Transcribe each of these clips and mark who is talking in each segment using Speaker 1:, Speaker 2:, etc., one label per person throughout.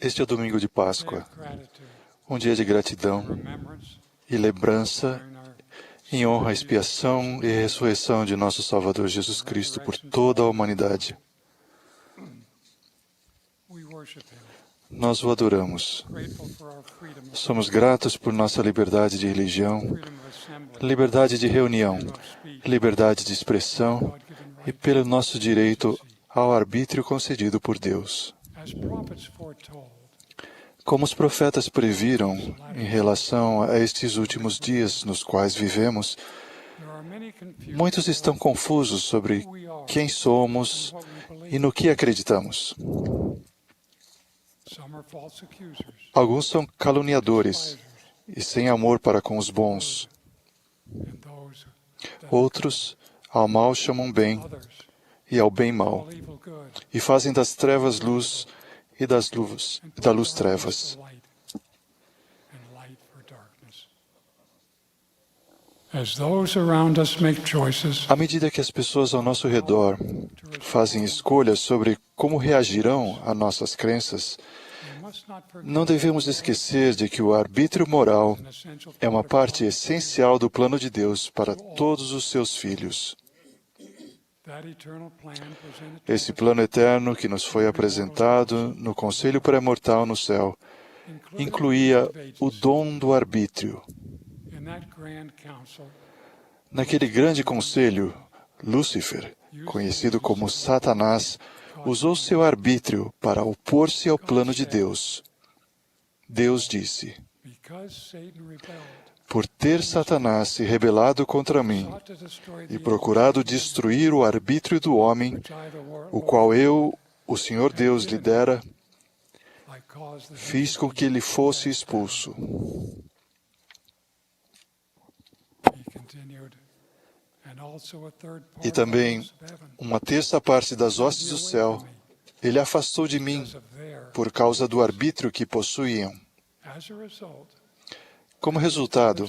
Speaker 1: Este é o domingo de Páscoa, um dia de gratidão e lembrança em honra à expiação e ressurreição de nosso Salvador Jesus Cristo por toda a humanidade. Nós o adoramos. Somos gratos por nossa liberdade de religião, liberdade de reunião, liberdade de expressão e pelo nosso direito ao arbítrio concedido por Deus. Como os profetas previram em relação a estes últimos dias nos quais vivemos, muitos estão confusos sobre quem somos e no que acreditamos. Alguns são caluniadores e sem amor para com os bons. Outros ao mal chamam bem e ao bem mal, e fazem das trevas luz e da luz trevas. À medida que as pessoas ao nosso redor fazem escolhas sobre como reagirão a nossas crenças, não devemos esquecer de que o arbítrio moral é uma parte essencial do plano de Deus para todos os seus filhos. Esse plano eterno que nos foi apresentado no Conselho Pré-Mortal no céu incluía o dom do arbítrio. Naquele grande conselho, Lúcifer, conhecido como Satanás, usou seu arbítrio para opor-se ao plano de Deus. Deus disse: por ter Satanás se rebelado contra mim e procurado destruir o arbítrio do homem, o qual eu, o Senhor Deus, lhe dera, fiz com que ele fosse expulso. E também, uma terça parte das hostes do céu, ele afastou de mim por causa do arbítrio que possuíam. Como resultado,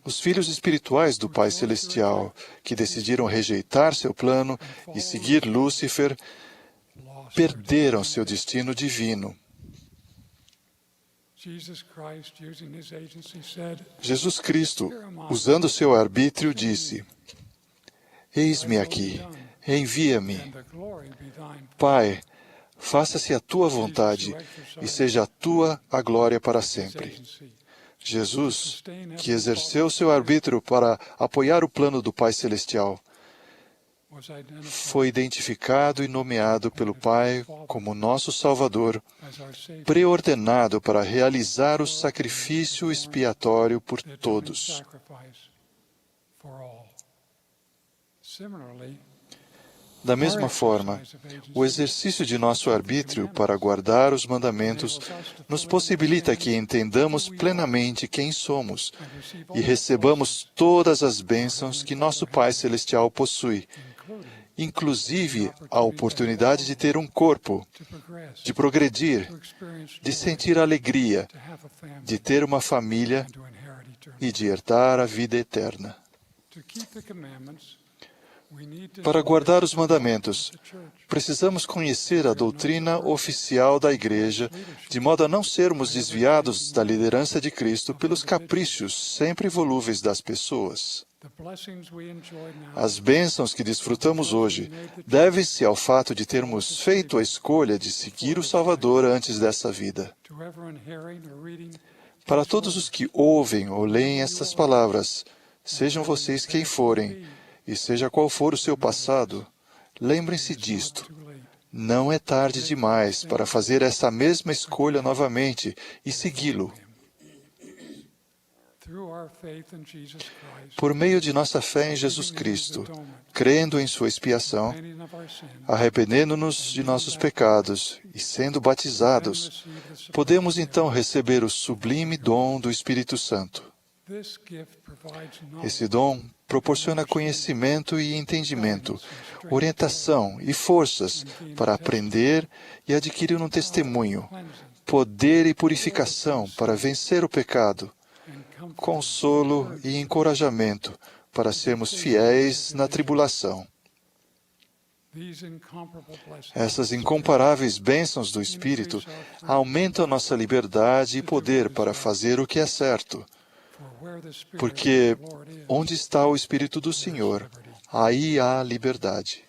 Speaker 1: os filhos espirituais do Pai Celestial, que decidiram rejeitar seu plano e seguir Lúcifer, perderam seu destino divino. Jesus Cristo, usando seu arbítrio, disse: eis-me aqui, envia-me. Pai, faça-se a tua vontade e seja a tua a glória para sempre. Jesus, que exerceu seu arbítrio para apoiar o plano do Pai Celestial, foi identificado e nomeado pelo Pai como nosso Salvador, preordenado para realizar o sacrifício expiatório por todos. Da mesma forma, o exercício de nosso arbítrio para guardar os mandamentos nos possibilita que entendamos plenamente quem somos e recebamos todas as bênçãos que nosso Pai Celestial possui, inclusive a oportunidade de ter um corpo, de progredir, de sentir alegria, de ter uma família e de herdar a vida eterna. Para guardar os mandamentos, precisamos conhecer a doutrina oficial da Igreja, de modo a não sermos desviados da liderança de Cristo pelos caprichos sempre volúveis das pessoas. As bênçãos que desfrutamos hoje devem-se ao fato de termos feito a escolha de seguir o Salvador antes dessa vida. Para todos os que ouvem ou leem estas palavras, sejam vocês quem forem, e seja qual for o seu passado, lembrem-se disto. Não é tarde demais para fazer essa mesma escolha novamente e segui-lo. Por meio de nossa fé em Jesus Cristo, crendo em sua expiação, arrependendo-nos de nossos pecados e sendo batizados, podemos então receber o sublime dom do Espírito Santo. Esse dom proporciona conhecimento e entendimento, orientação e forças para aprender e adquirir um testemunho, poder e purificação para vencer o pecado, consolo e encorajamento para sermos fiéis na tribulação. Essas incomparáveis bênçãos do Espírito aumentam nossa liberdade e poder para fazer o que é certo. Porque onde está o Espírito do Senhor, aí há liberdade.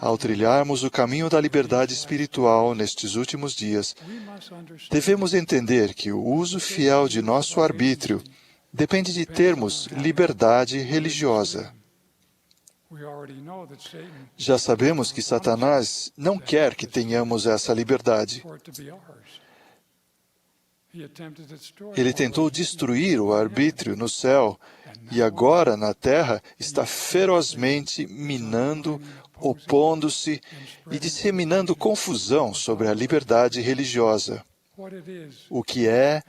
Speaker 1: Ao trilharmos o caminho da liberdade espiritual nestes últimos dias, devemos entender que o uso fiel de nosso arbítrio depende de termos liberdade religiosa. Já sabemos que Satanás não quer que tenhamos essa liberdade. Ele tentou destruir o arbítrio no céu e agora, na terra, está ferozmente minando, opondo-se e disseminando confusão sobre a liberdade religiosa. O que é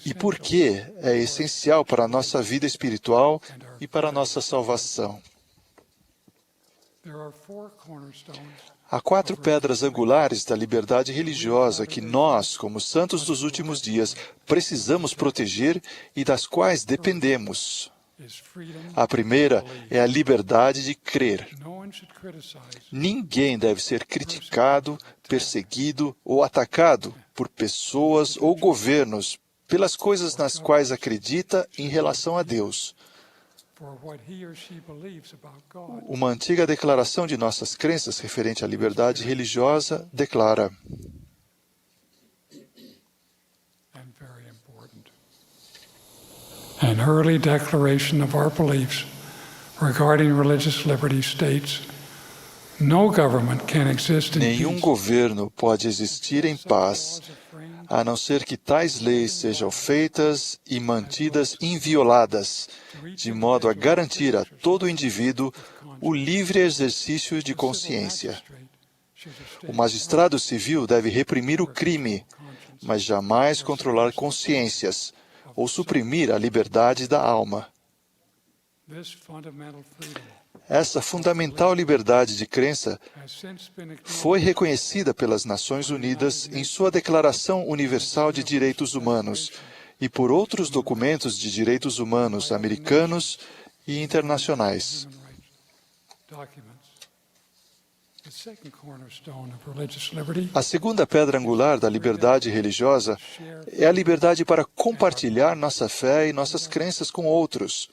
Speaker 1: e por que é essencial para a nossa vida espiritual e para a nossa salvação. Há 4 pedras angulares da liberdade religiosa que nós, como santos dos últimos dias, precisamos proteger e das quais dependemos. A primeira é a liberdade de crer. Ninguém deve ser criticado, perseguido ou atacado por pessoas ou governos pelas coisas nas quais acredita em relação a Deus. Uma antiga declaração de nossas crenças referente à liberdade religiosa declara:
Speaker 2: An early declaration of our beliefs regarding religious liberty states, no government can exist in
Speaker 1: nenhum
Speaker 2: peace
Speaker 1: governo pode existir em paz, a não ser que tais leis sejam feitas e mantidas invioladas, de modo a garantir a todo indivíduo o livre exercício de consciência. O magistrado civil deve reprimir o crime, mas jamais controlar consciências ou suprimir a liberdade da alma. Essa fundamental liberdade de crença foi reconhecida pelas Nações Unidas em sua Declaração Universal de Direitos Humanos e por outros documentos de direitos humanos americanos e internacionais. A segunda pedra angular da liberdade religiosa é a liberdade para compartilhar nossa fé e nossas crenças com outros.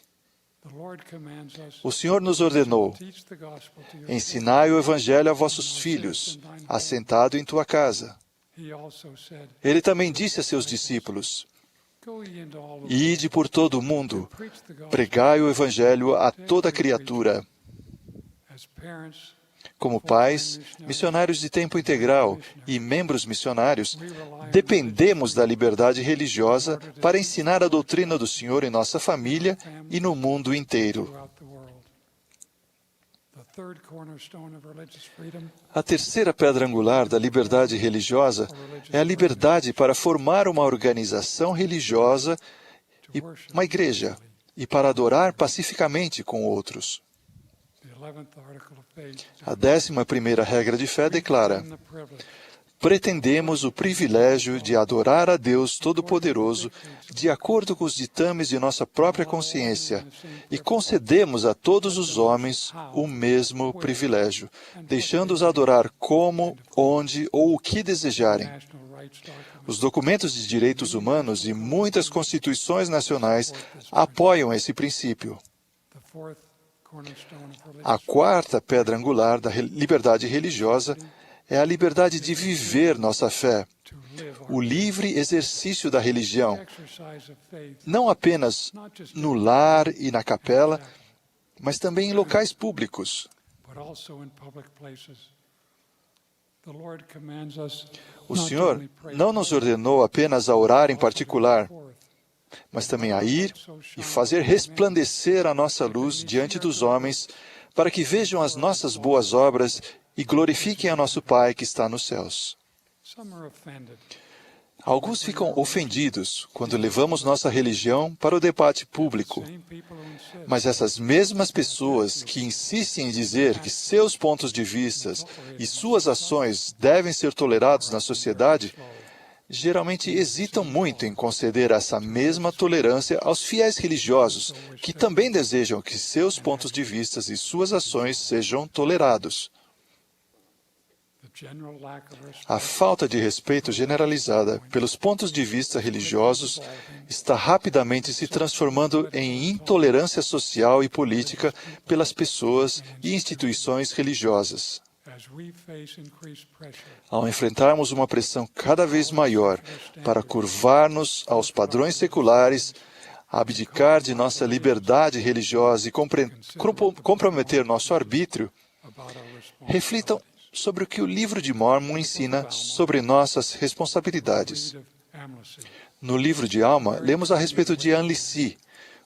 Speaker 1: O Senhor nos ordenou: ensinai o Evangelho a vossos filhos, assentado em tua casa. Ele também disse a seus discípulos: ide por todo o mundo, pregai o Evangelho a toda criatura. Como pais, missionários de tempo integral e membros missionários, dependemos da liberdade religiosa para ensinar a doutrina do Senhor em nossa família e no mundo inteiro. A terceira pedra angular da liberdade religiosa é a liberdade para formar uma organização religiosa e uma igreja e para adorar pacificamente com outros. A 11ª regra de fé declara: pretendemos o privilégio de adorar a Deus Todo-Poderoso de acordo com os ditames de nossa própria consciência e concedemos a todos os homens o mesmo privilégio, deixando-os adorar como, onde ou o que desejarem. Os documentos de direitos humanos e muitas constituições nacionais apoiam esse princípio. A 4ª pedra angular da liberdade religiosa é a liberdade de viver nossa fé, o livre exercício da religião, não apenas no lar e na capela, mas também em locais públicos. O Senhor não nos ordenou apenas a orar em particular, mas também a ir e fazer resplandecer a nossa luz diante dos homens, para que vejam as nossas boas obras e glorifiquem a nosso Pai que está nos céus. Alguns ficam ofendidos quando levamos nossa religião para o debate público. Mas essas mesmas pessoas que insistem em dizer que seus pontos de vista e suas ações devem ser tolerados na sociedade, geralmente hesitam muito em conceder essa mesma tolerância aos fiéis religiosos, que também desejam que seus pontos de vista e suas ações sejam tolerados. A falta de respeito generalizada pelos pontos de vista religiosos está rapidamente se transformando em intolerância social e política pelas pessoas e instituições religiosas. Ao enfrentarmos uma pressão cada vez maior para curvar-nos aos padrões seculares, abdicar de nossa liberdade religiosa e comprometer nosso arbítrio, reflitam sobre o que o livro de Mórmon ensina sobre nossas responsabilidades. No livro de Alma, lemos a respeito de Anne Lee,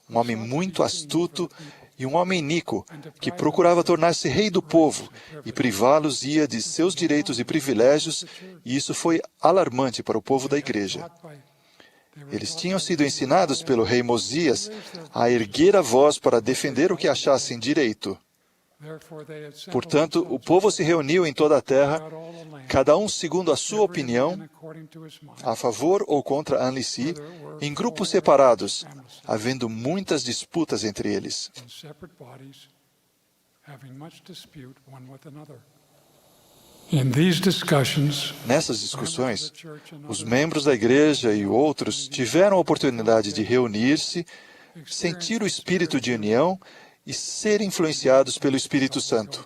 Speaker 1: um homem muito astuto e um homem iníquo que procurava tornar-se rei do povo e privá-los-ia de seus direitos e privilégios, e isso foi alarmante para o povo da igreja. Eles tinham sido ensinados pelo rei Mosias a erguer a voz para defender o que achassem direito. Portanto, o povo se reuniu em toda a terra, cada um segundo a sua opinião, a favor ou contra Anne Lee, em grupos separados, havendo muitas disputas entre eles. Nessas discussões, os membros da igreja e outros tiveram a oportunidade de reunir-se, sentir o espírito de união e ser influenciados pelo Espírito Santo.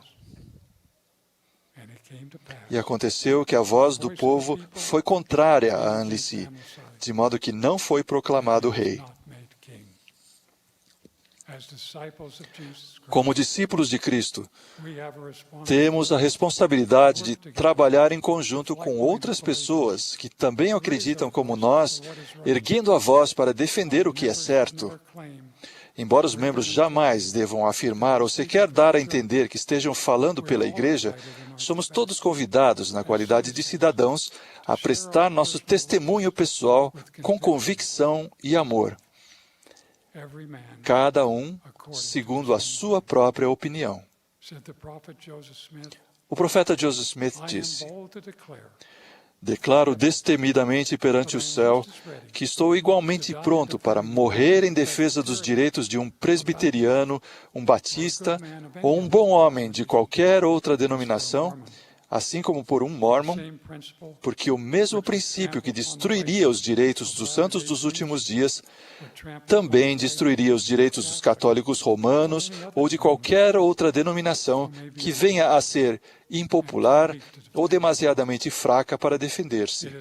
Speaker 1: E aconteceu que a voz do povo foi contrária a Anne Lee, de modo que não foi proclamado rei. Como discípulos de Cristo, temos a responsabilidade de trabalhar em conjunto com outras pessoas que também acreditam como nós, erguendo a voz para defender o que é certo. Embora os membros jamais devam afirmar ou sequer dar a entender que estejam falando pela igreja, somos todos convidados, na qualidade de cidadãos, a prestar nosso testemunho pessoal com convicção e amor. Cada um segundo a sua própria opinião. O profeta Joseph Smith disse: declaro destemidamente perante o céu que estou igualmente pronto para morrer em defesa dos direitos de um presbiteriano, um batista ou um bom homem de qualquer outra denominação, assim como por um mórmon, porque o mesmo princípio que destruiria os direitos dos santos dos últimos dias também destruiria os direitos dos católicos romanos ou de qualquer outra denominação que venha a ser impopular ou demasiadamente fraca para defender-se.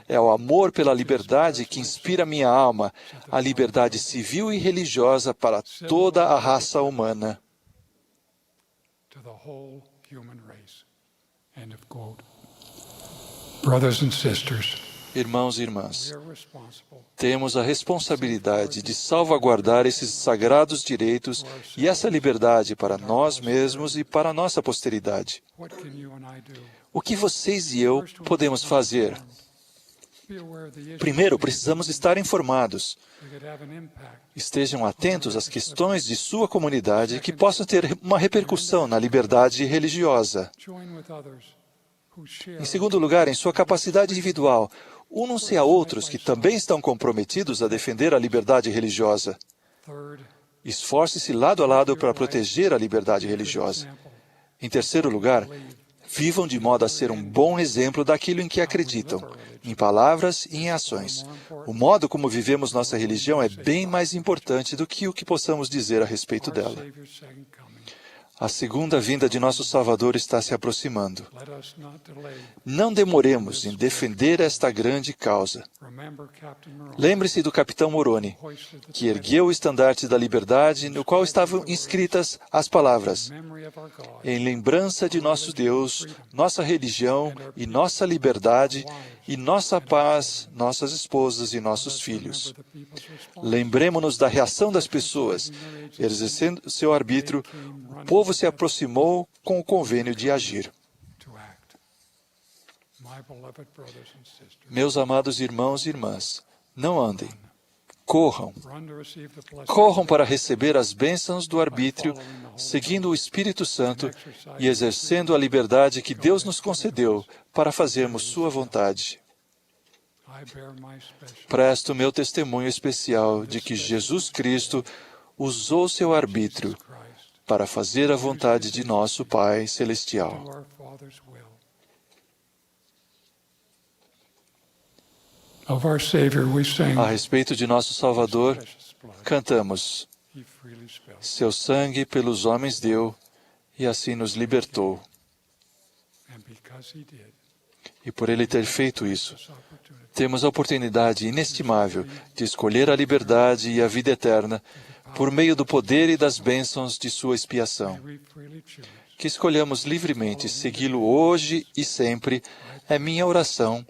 Speaker 1: É o amor pela liberdade que inspira minha alma, a liberdade civil e religiosa para toda a raça humana. Irmãos e irmãs, temos a responsabilidade de salvaguardar esses sagrados direitos e essa liberdade para nós mesmos e para a nossa posteridade. O que vocês e eu podemos fazer? Primeiro, precisamos estar informados. Estejam atentos às questões de sua comunidade que possam ter uma repercussão na liberdade religiosa. Em segundo lugar, em sua capacidade individual, unam-se a outros que também estão comprometidos a defender a liberdade religiosa. Esforce-se lado a lado para proteger a liberdade religiosa. Em terceiro lugar, vivam de modo a ser um bom exemplo daquilo em que acreditam, em palavras e em ações. O modo como vivemos nossa religião é bem mais importante do que o que possamos dizer a respeito dela. A segunda vinda de nosso Salvador está se aproximando. Não demoremos em defender esta grande causa. Lembre-se do capitão Moroni, que ergueu o estandarte da liberdade, no qual estavam inscritas as palavras: em lembrança de nosso Deus, nossa religião e nossa liberdade, e nossa paz, nossas esposas e nossos filhos. Lembremos-nos da reação das pessoas. Exercendo seu arbítrio, o povo se aproximou com o convênio de agir. Meus amados irmãos e irmãs, não andem. Corram. Corram para receber as bênçãos do arbítrio, seguindo o Espírito Santo e exercendo a liberdade que Deus nos concedeu para fazermos sua vontade.
Speaker 2: I bear my special
Speaker 1: Presto meu testemunho especial de que Jesus Cristo usou seu arbítrio
Speaker 2: Christ
Speaker 1: para fazer a vontade de nosso Pai
Speaker 2: to
Speaker 1: Celestial.
Speaker 2: our Father's will. Of our Savior we sing,
Speaker 1: A respeito de nosso Salvador,
Speaker 2: precious blood
Speaker 1: cantamos:
Speaker 2: he freely spilled.
Speaker 1: seu sangue pelos homens deu e assim nos libertou.
Speaker 2: And because he did,
Speaker 1: E por ele ter feito isso,
Speaker 2: this opportunity
Speaker 1: temos a oportunidade inestimável de escolher a liberdade e a vida eterna por meio do poder e das bênçãos de sua expiação.
Speaker 2: we freely choose.
Speaker 1: Que escolhamos livremente segui-lo hoje e sempre é minha oração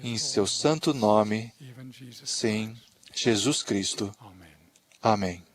Speaker 1: em seu santo nome,
Speaker 2: Even Jesus.
Speaker 1: sim, Jesus Cristo.
Speaker 2: Amen.
Speaker 1: Amém.